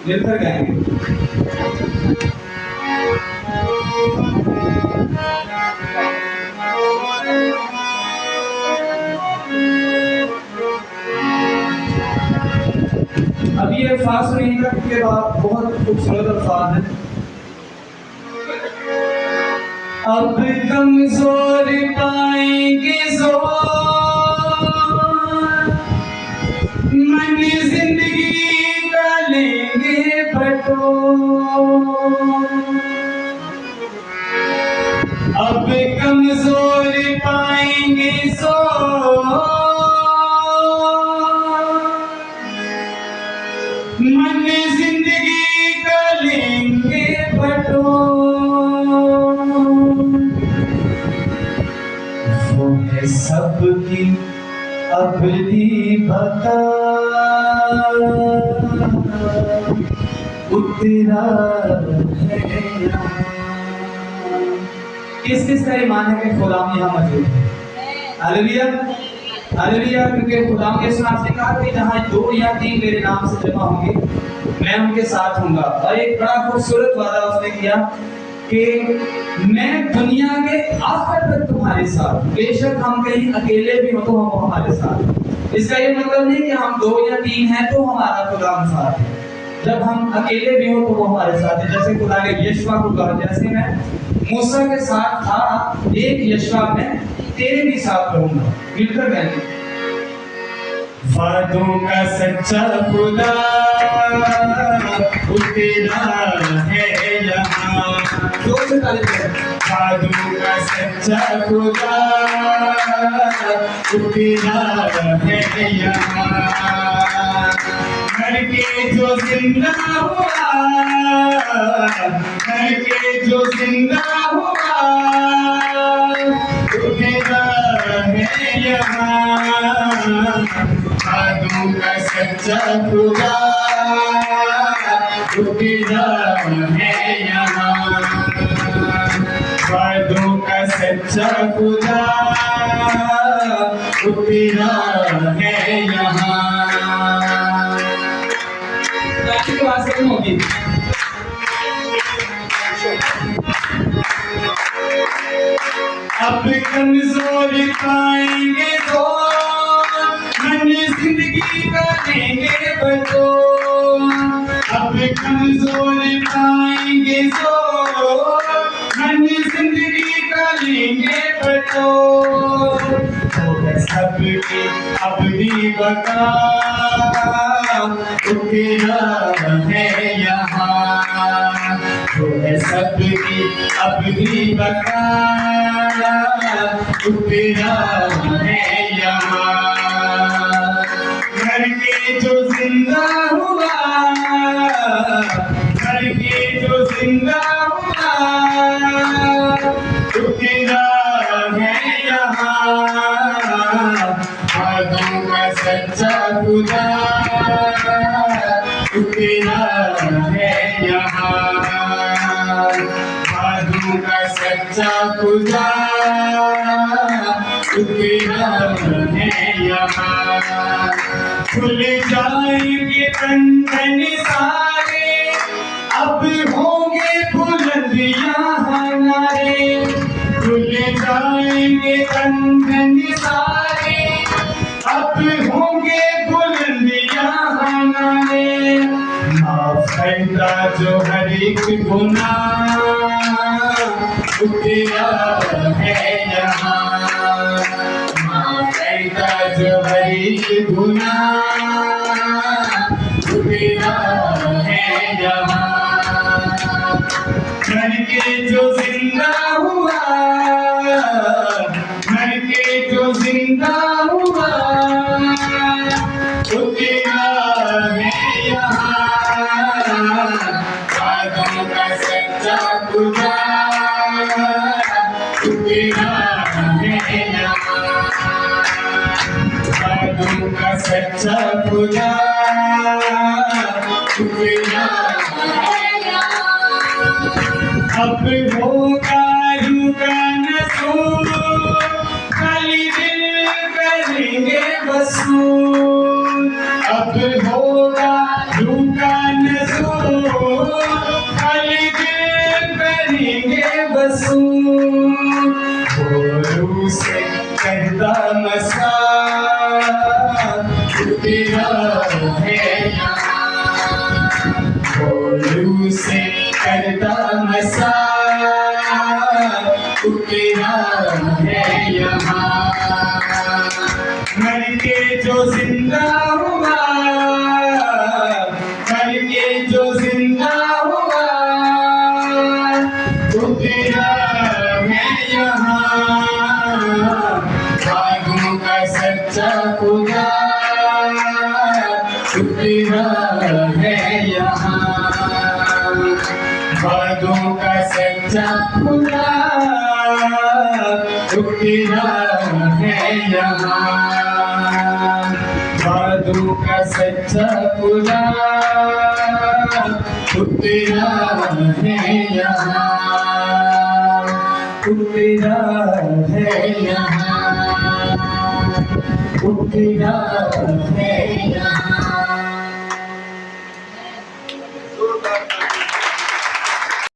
मिलकर गाएंगे। अब ये अल्फाज सुनिएगा के बाद बहुत खूबसूरत अल्फाज है। अब कमजोर पाएंगे जोर, मन जिंदगी का लेंगे बटोर। अब कमजोर पाएंगे जोर, मन जिंदगी का लेंगे बटोर। वो है सबकी अपनी बता, उतरा है यहाँ। किस किस का ईमान है कि खुदा यहाँ मौजूद है? Hallelujah hallelujah. क्योंकि खुदा के साथ से कहा कि जहाँ 2 या 3 मेरे नाम से जमा होंगे मैं उनके साथ हूँगा। और एक बड़ा खूबसूरत वादा उसने किया कि मैं दुनिया के आखिर तक तुम्हारे साथ, बेशक हम कहीं अकेले भी हो तो हम हमारे साथ। इसका ये मतलब नहीं कि हम 2 या 3 हैं तो हमारा खुदा हम साथ है। जब हम अकेले भी हो तो वो हमारे साथ है। जैसे खुदा ने यशवा को कहा, जैसे मैं मूसा के साथ था एक यशवा में तेरे भी साथ रहूंगा। मिलकर गाएंगे। वादों का सच्चा खुदा उतरा है यहाँ। जोर से ताली बजाएं। वादों का सच्चा खुदा उतरा है यहाँ। घर के जो जिंदा हुआ, घर के जो जिंदा हुआ, उतरा है यहाँ। वादों का सच्चा खुदा उतरा है यहाँ। वादों का सच्चा खुदा उतरा है यहाँ। होगी अब कमजोर पाएंगे तो मन जिंदगी का लेंगे बटोर। अब कमजोर पाएंगे तो मन जिंदगी का लेंगे बटोर। सबकी अपनी बका उतरा है यहाँ। वो है सबकी अपनी बका उतरा है यहाँ। घर के जो जिंदा हुआ, घर के जो जिंदा हुआ, उतरा है यहाँ। वादों का सच्चा खुदा उतरा है यहाँ। वादों का सच्चा खुदा उतरा है यहाँ। खुल जाएंगे बंधन सारे, अब होंगे बुलंदियां हमारे। खुल जाएंगे बंधन सारे, अब होंगे बुलंदियां हमारे। माफ करता जो हर एक गुनाह उतरा है यहाँ। माफ करता जो हर एक गुनाह उतरा है यहाँ। घर के जो जिंदा हुआ, घर के जो जिंदा हुआ, उतरा है यहाँ। वादों का सच्चा खुदा उतरा है यहाँ। वादों का सच्चा खुदा उतरा है यहाँ। अब होगा रुका न सूर, खाली दिल करेंगे वसूल। अब होगा रुका न सूर, से करता मसाज तू तेरा है यहाँ। भोलू से करता मसाज तू तेरा है यहाँ। मर के जो जिंदा हुआ, मर के जो जिंदा हुआ तू तेरा है यहाँ। भागों का सच्चा खुदा तू तेरा है यहाँ। भागों का सच्चा खुदा तू तेरा है यहाँ। भागों का सच्चा खुदा तू तेरा है यहाँ। तू तेरा है यहाँ। तू तेरा है यहाँ।